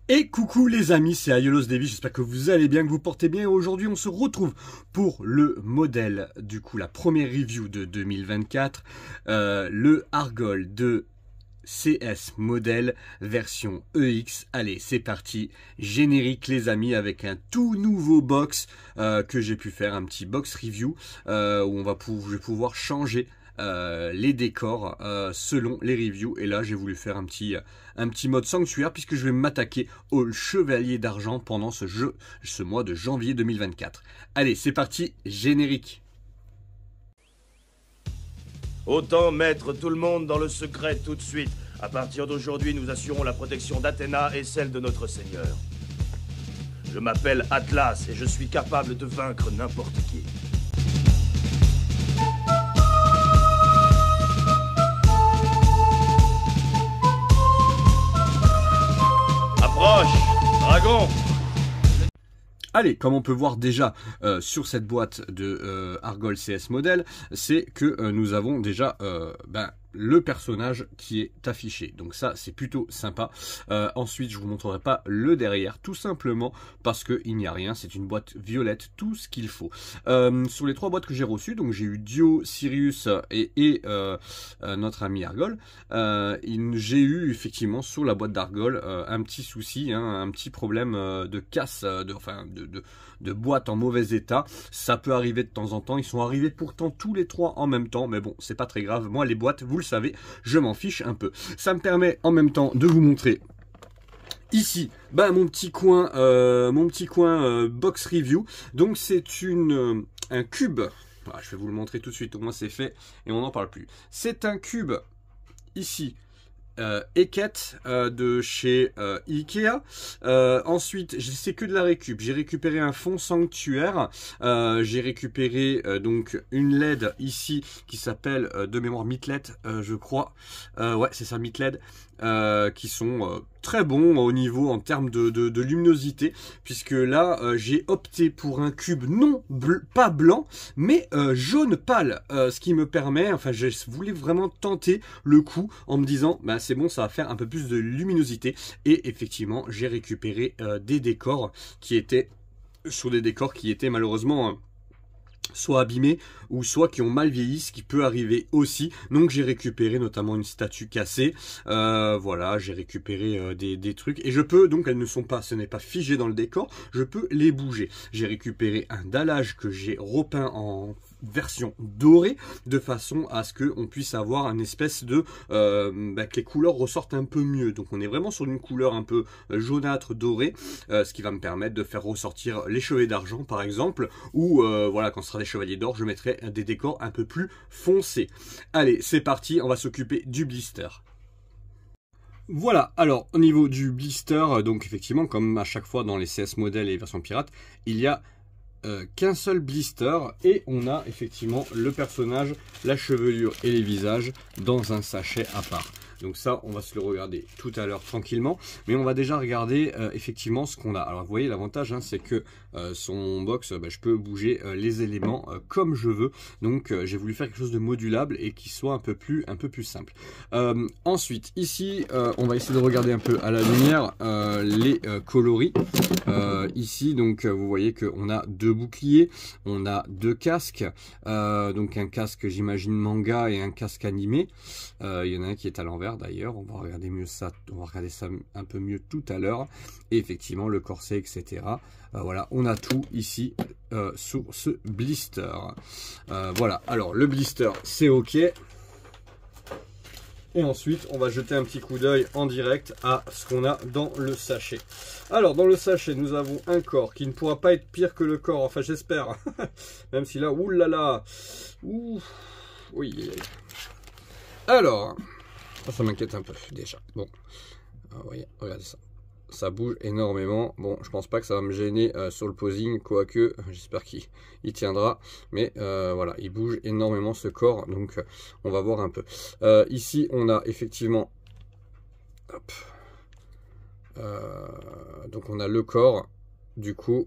Et coucou les amis, c'est Aiolos Davy, j'espère que vous allez bien, que vous portez bien. Aujourd'hui on se retrouve pour le modèle, du coup la première review de 2024, le Argol de CS Model version EX. Allez, c'est parti, générique les amis, avec un tout nouveau box que j'ai pu faire, un petit box review où je vais pouvoir changer les décors selon les reviews. Et là j'ai voulu faire un petit mode sanctuaire puisque je vais m'attaquer au chevalier d'argent pendant ce mois de janvier 2024. Allez, c'est parti, générique. Autant mettre tout le monde dans le secret tout de suite. À partir d'aujourd'hui, nous assurons la protection d'Athéna et celle de notre Seigneur. Je m'appelle Atlas et je suis capable de vaincre n'importe qui. Approche, dragon! Allez, comme on peut voir déjà sur cette boîte de Argol CS Model, c'est que nous avons déjà le personnage qui est affiché. Donc ça, c'est plutôt sympa. Ensuite, je vous montrerai pas le derrière, tout simplement parce qu'il n'y a rien. C'est une boîte violette, tout ce qu'il faut. Sur les trois boîtes que j'ai reçues, donc j'ai eu Dio, Sirius et notre ami Argol. J'ai eu effectivement sur la boîte d'Argol un petit souci, un petit problème de casse, de boîte en mauvais état. Ça peut arriver de temps en temps. Ils sont arrivés pourtant tous les trois en même temps, mais bon, c'est pas très grave. Moi, les boîtes, vous le savez, je m'en fiche un peu. Ça me permet en même temps de vous montrer ici mon petit coin box review. Donc c'est un cube. Voilà, je vais vous le montrer tout de suite, au moins c'est fait et on n'en parle plus. C'est un cube ici. Eket de chez Ikea. Ensuite, c'est que de la récup. J'ai récupéré un fond sanctuaire. J'ai récupéré donc une LED ici qui s'appelle de mémoire Mitlet, je crois. Ouais, c'est ça, Mitlet. Qui sont très bons au niveau en termes de luminosité, puisque là j'ai opté pour un cube pas blanc mais jaune pâle, ce qui me permet, enfin je voulais vraiment tenter le coup en me disant c'est bon, ça va faire un peu plus de luminosité. Et effectivement j'ai récupéré des décors qui étaient malheureusement soit abîmés ou soit qui ont mal vieilli, ce qui peut arriver aussi. Donc j'ai récupéré notamment une statue cassée, voilà, j'ai récupéré des trucs et je peux, donc ce n'est pas figé dans le décor, je peux les bouger. J'ai récupéré un dallage que j'ai repeint en version dorée de façon à ce que on puisse avoir un espèce de que les couleurs ressortent un peu mieux. Donc on est vraiment sur une couleur un peu jaunâtre dorée, ce qui va me permettre de faire ressortir les chevaliers d'argent par exemple, ou voilà, quand ce sera des chevaliers d'or, je mettrai des décors un peu plus foncés. Allez, c'est parti, on va s'occuper du blister. Voilà, alors au niveau du blister, donc effectivement comme à chaque fois dans les CS modèles et versions pirates, il y a qu'un seul blister et on a effectivement le personnage, la chevelure et les visages dans un sachet à part. Donc ça, on va se le regarder tout à l'heure tranquillement, mais on va déjà regarder effectivement ce qu'on a. Alors vous voyez, l'avantage c'est que son box, je peux bouger les éléments comme je veux. Donc j'ai voulu faire quelque chose de modulable et qui soit un peu plus simple. Ensuite, ici, on va essayer de regarder un peu à la lumière les coloris. Ici, donc vous voyez qu'on a deux boucliers, on a deux casques, donc un casque j'imagine manga et un casque animé. Il y en a un qui est à l'envers d'ailleurs, on va regarder ça un peu mieux tout à l'heure. Et effectivement le corset, etc. Voilà, on a tout ici sur ce blister. Voilà, alors le blister c'est ok. Et ensuite, on va jeter un petit coup d'œil en direct à ce qu'on a dans le sachet. Alors, dans le sachet, nous avons un corps qui ne pourra pas être pire que le corps. Enfin, j'espère. Même si là, oulala. Ouh. Oui. Alors, ça m'inquiète un peu déjà. Bon, vous voyez, regardez ça. Ça bouge énormément. Bon, je pense pas que ça va me gêner sur le posing, quoique j'espère qu'il tiendra. Mais voilà, il bouge énormément ce corps, donc on va voir un peu. Ici, on a effectivement, hop, donc on a le corps, du coup,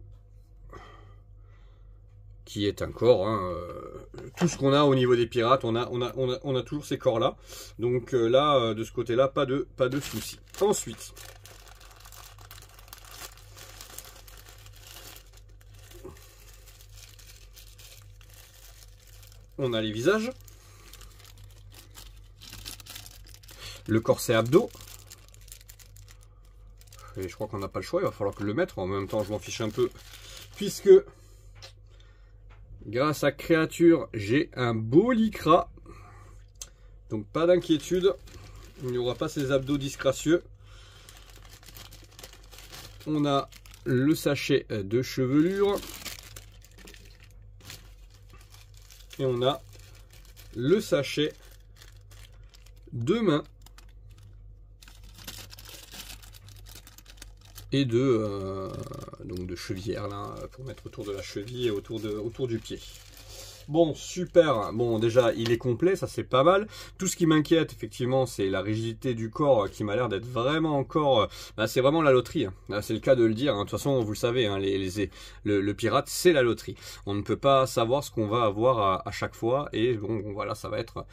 qui est un corps. Tout ce qu'on a au niveau des pirates, on a toujours ces corps là. Donc là, de ce côté-là, pas de souci. Ensuite. on a les visages. Le corset abdos. Et je crois qu'on n'a pas le choix, il va falloir que le mettre. En même temps, je m'en fiche un peu. Puisque, grâce à Créature, j'ai un beau lycra. Donc pas d'inquiétude. Il n'y aura pas ces abdos disgracieux. On a le sachet de chevelure. Et on a le sachet de main. Et donc de chevillère là, pour mettre autour de la cheville et autour du pied. Bon, super. Bon, déjà, il est complet, ça c'est pas mal. Tout ce qui m'inquiète, effectivement, c'est la rigidité du corps qui m'a l'air d'être vraiment encore... c'est vraiment la loterie. Hein. C'est le cas de le dire. Hein. De toute façon, vous le savez, hein, le pirate, c'est la loterie. On ne peut pas savoir ce qu'on va avoir à chaque fois. Et bon, voilà, ça va être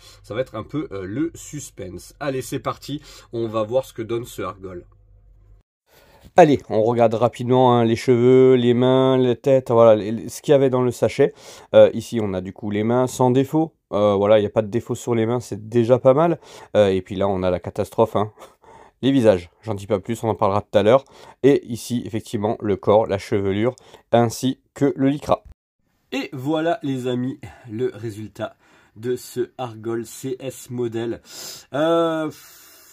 un peu le suspense. Allez, c'est parti. On va voir ce que donne ce Argol. Allez, on regarde rapidement hein, les cheveux, les mains, les têtes, voilà ce qu'il y avait dans le sachet. Ici, on a du coup les mains sans défaut. Voilà, il n'y a pas de défaut sur les mains, c'est déjà pas mal. Et puis là, on a la catastrophe. Hein. Les visages, j'en dis pas plus, on en parlera tout à l'heure. Et ici, effectivement, le corps, la chevelure, ainsi que le lycra. Et voilà, les amis, le résultat de ce Argol CS Model.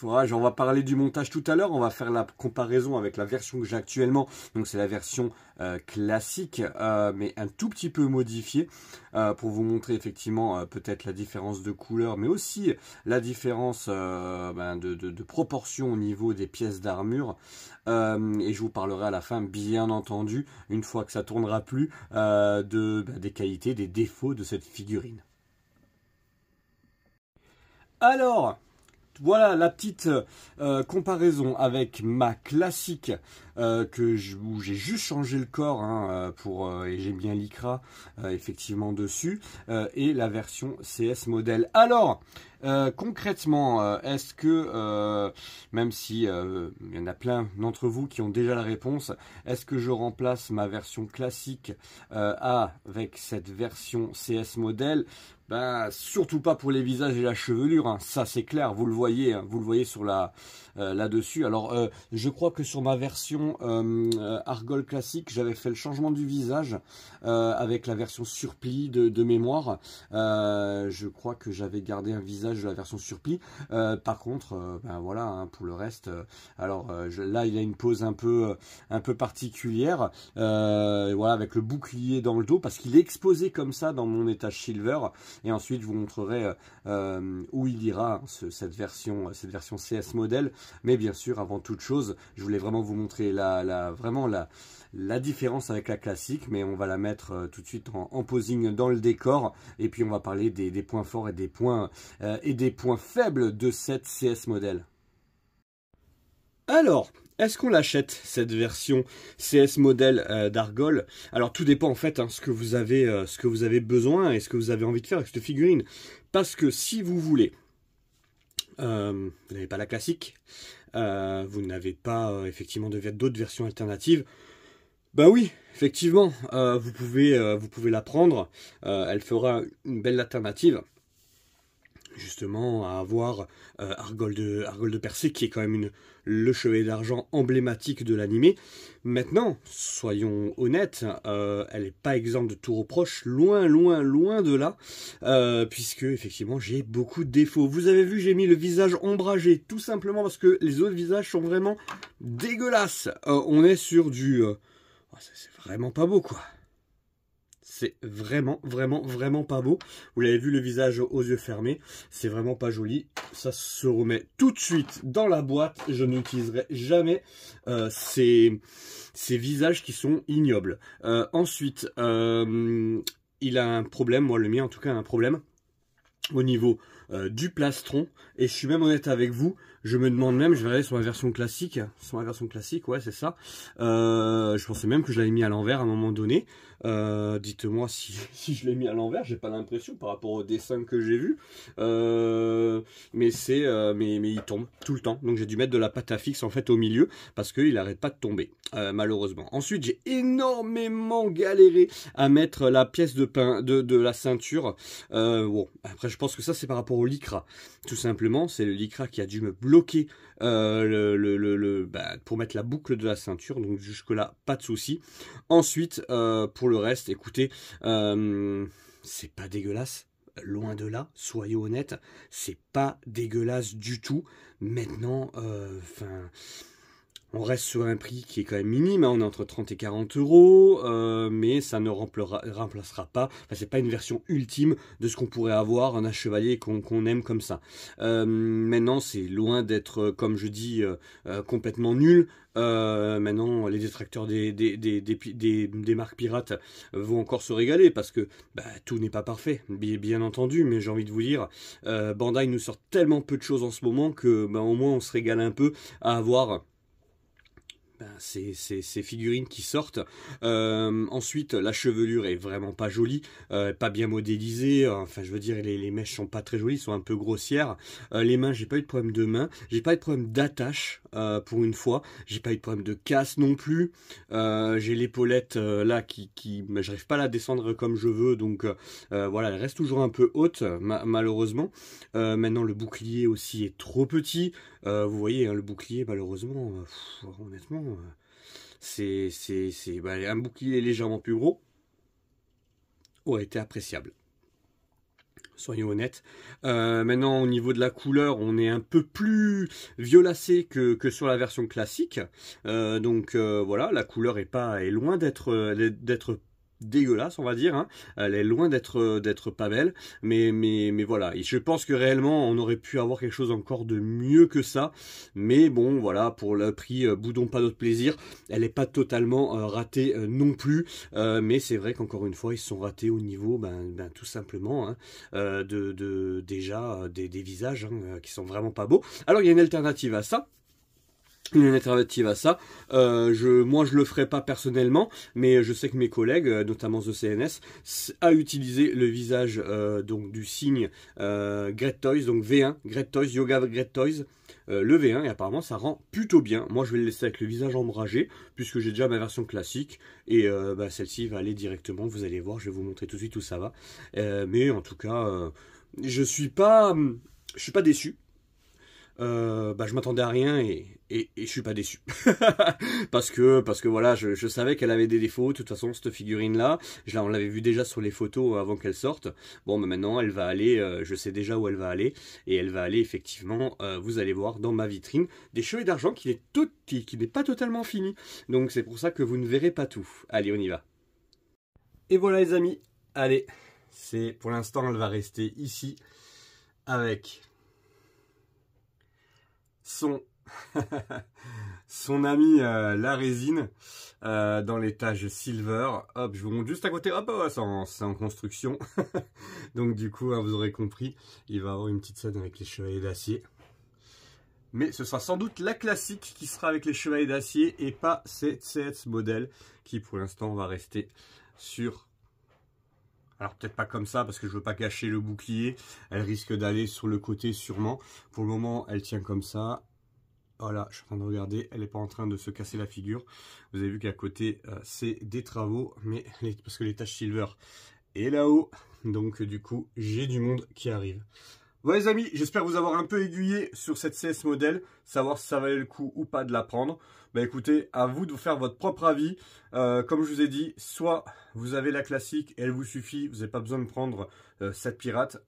Ouais, on va parler du montage tout à l'heure, on va faire la comparaison avec la version que j'ai actuellement, donc c'est la version classique, mais un tout petit peu modifiée, pour vous montrer effectivement peut-être la différence de couleur, mais aussi la différence de proportion au niveau des pièces d'armure, et je vous parlerai à la fin, bien entendu, une fois que ça tournera plus, des qualités, des défauts de cette figurine. Alors... Voilà la petite comparaison avec ma classique où j'ai juste changé le corps hein, et j'ai mis un lycra effectivement dessus et la version CS modèle. Alors concrètement, est-ce que même si il y en a plein d'entre vous qui ont déjà la réponse, est-ce que je remplace ma version classique avec cette version CS modèle? Ben, surtout pas pour les visages et la chevelure, hein. Ça c'est clair, vous le voyez, hein, vous le voyez sur là-dessus. Alors je crois que sur ma version Argol classique, j'avais fait le changement du visage avec la version surplis de mémoire. Je crois que j'avais gardé un visage de la version surplis. Par contre, ben voilà, hein, pour le reste, là il a une pose un peu particulière, voilà, avec le bouclier dans le dos, parce qu'il est exposé comme ça dans mon étage silver. Et ensuite, je vous montrerai où il ira cette version CS modèle. Mais bien sûr, avant toute chose, je voulais vraiment vous montrer la différence avec la classique. Mais on va la mettre tout de suite en posing dans le décor. Et puis, on va parler des points forts et des points faibles de cette CS modèle. Alors... est-ce qu'on l'achète, cette version CS modèle d'Argol? Alors tout dépend en fait, hein, ce que vous avez besoin et ce que vous avez envie de faire avec cette figurine. Parce que si vous voulez, vous n'avez pas la classique, vous n'avez pas effectivement d'autres versions alternatives, bah oui, effectivement, vous pouvez la prendre, elle fera une belle alternative. Justement à avoir Argol de Persée, qui est quand même le chevalier d'argent emblématique de l'animé. Maintenant, soyons honnêtes, elle n'est pas exempte de tout reproche, loin de là, puisque effectivement j'ai beaucoup de défauts. Vous avez vu, j'ai mis le visage ombragé, tout simplement parce que les autres visages sont vraiment dégueulasses. On est sur du... c'est vraiment pas beau, quoi. C'est vraiment pas beau. Vous l'avez vu, le visage aux yeux fermés. C'est vraiment pas joli. Ça se remet tout de suite dans la boîte. Je n'utiliserai jamais ces visages qui sont ignobles. Ensuite, il a un problème. Moi, le mien, en tout cas, a un problème au niveau du plastron. Et je suis même honnête avec vous, je me demande même, je vais regarder sur la version classique, ouais c'est ça. Je pensais même que je l'avais mis à l'envers à un moment donné. Dites-moi si je l'ai mis à l'envers, j'ai pas l'impression par rapport au dessin que j'ai vu. Mais il tombe tout le temps. Donc j'ai dû mettre de la pâte à fixe en fait au milieu parce qu'il n'arrête pas de tomber, malheureusement. Ensuite j'ai énormément galéré à mettre la pièce de pain de la ceinture. Bon, après je pense que ça c'est par rapport au lycra. Tout simplement, c'est le lycra qui a dû me bloquer pour mettre la boucle de la ceinture. Donc jusque là, pas de souci. Ensuite, pour le reste, écoutez, c'est pas dégueulasse. Loin de là, soyons honnêtes, c'est pas dégueulasse du tout. Maintenant, on reste sur un prix qui est quand même minime, hein, on est entre 30 et 40 euros, mais ça ne remplacera pas, c'est pas une version ultime de ce qu'on pourrait avoir, un chevalier qu'on aime comme ça. Maintenant, c'est loin d'être, comme je dis, complètement nul. Maintenant, les détracteurs des marques pirates vont encore se régaler parce que tout n'est pas parfait, bien entendu, mais j'ai envie de vous dire, Bandai nous sort tellement peu de choses en ce moment que au moins on se régale un peu à avoir ces figurines qui sortent. Ensuite, la chevelure est vraiment pas jolie, pas bien modélisée. Enfin, je veux dire, les mèches sont pas très jolies, sont un peu grossières. Les mains, j'ai pas eu de problème de main, j'ai pas eu de problème d'attache pour une fois. J'ai pas eu de problème de casse non plus. J'ai l'épaulette là qui j'arrive pas à la descendre comme je veux, donc voilà, elle reste toujours un peu haute, malheureusement. Maintenant, le bouclier aussi est trop petit. Vous voyez, hein, le bouclier, malheureusement, honnêtement, un bouclier légèrement plus gros aurait été appréciable. Soyons honnêtes. Maintenant, au niveau de la couleur, on est un peu plus violacé que sur la version classique. Donc voilà, la couleur est loin d'être dégueulasse, on va dire, hein. Elle est loin d'être pas belle, mais voilà, et je pense que réellement on aurait pu avoir quelque chose encore de mieux que ça, mais bon voilà, pour le prix, boudons pas notre plaisir, elle est pas totalement ratée non plus, mais c'est vrai qu'encore une fois ils se sont ratés au niveau tout simplement, hein, déjà des visages, hein, qui sont vraiment pas beaux. Alors il y a une alternative à ça. Moi je le ferai pas personnellement, mais je sais que mes collègues, notamment The CNS, a utilisé le visage donc du signe Great Toys, donc V1, Great Toys, Yoga Great Toys, le V1, et apparemment ça rend plutôt bien. Moi je vais le laisser avec le visage ombragé, puisque j'ai déjà ma version classique, et celle-ci va aller directement, vous allez voir, je vais vous montrer tout de suite où ça va. Mais en tout cas, je suis pas déçu. Je m'attendais à rien et je suis pas déçu parce que voilà, je savais qu'elle avait des défauts. De toute façon, cette figurine là, on l'avait vu déjà sur les photos avant qu'elle sorte. Bon, mais maintenant elle va aller, je sais déjà où elle va aller, et elle va aller effectivement, vous allez voir dans ma vitrine, des cheveux d'argent qui n'est pas totalement fini, donc c'est pour ça que vous ne verrez pas tout. Allez, on y va. Et voilà les amis, allez, pour l'instant elle va rester ici avec son ami la résine, dans l'étage silver. Hop, je vous montre juste à côté. Hop, c'est en construction. Donc du coup, hein, vous aurez compris, il va avoir une petite scène avec les chevaliers d'acier. Mais ce sera sans doute la classique qui sera avec les chevaliers d'acier et pas cette CS modèle qui pour l'instant va rester sur... Alors peut-être pas comme ça parce que je veux pas cacher le bouclier. Elle risque d'aller sur le côté sûrement. Pour le moment, elle tient comme ça. Voilà, je suis en train de regarder. Elle n'est pas en train de se casser la figure. Vous avez vu qu'à côté, c'est des travaux. Mais parce que l'étage silver est là-haut. Donc du coup, j'ai du monde qui arrive. Voilà les amis, j'espère vous avoir un peu aiguillé sur cette CS modèle, savoir si ça valait le coup ou pas de la prendre. Écoutez, à vous de vous faire votre propre avis. Comme je vous ai dit, soit vous avez la classique et elle vous suffit, vous n'avez pas besoin de prendre cette pirate,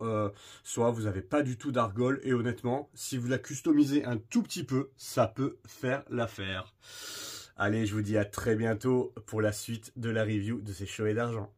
soit vous n'avez pas du tout d'argol, et honnêtement, si vous la customisez un tout petit peu, ça peut faire l'affaire. Allez, je vous dis à très bientôt pour la suite de la review de ces chevaliers d'argent.